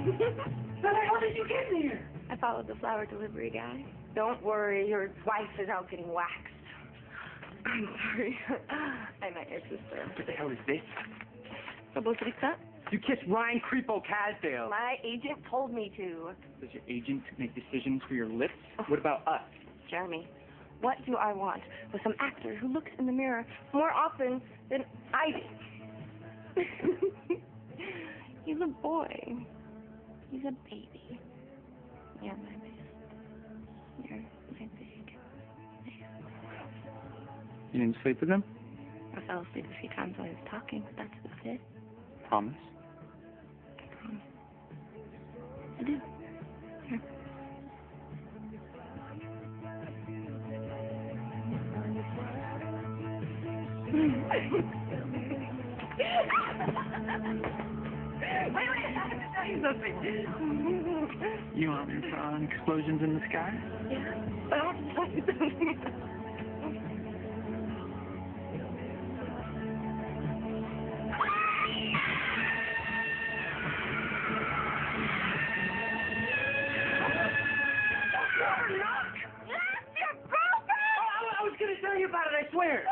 How the hell did you get here? I followed the flower delivery guy. Don't worry, your wife is out getting waxed. I'm sorry. I met your sister. What the hell is this? Publicita? You kissed Ryan Creepo Casdale. My agent told me to. Does your agent make decisions for your lips? What about us? Jeremy, what do I want with some actor who looks in the mirror more often than I do? He's a boy. He's a baby. You're my baby. You're my big man. You didn't sleep with him? I fell asleep a few times while he was talking, but that's about it. Promise. I promise. I do. Here. Wait, I have to tell you something. You want me to put on explosions in the sky? Yeah, I want to tell you something. I was gonna tell you about it, I swear.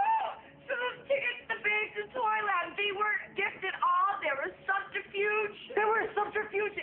So those tickets to Banks and Toyland, they weren't gifted all. They were subterfuge. They were a subterfuge.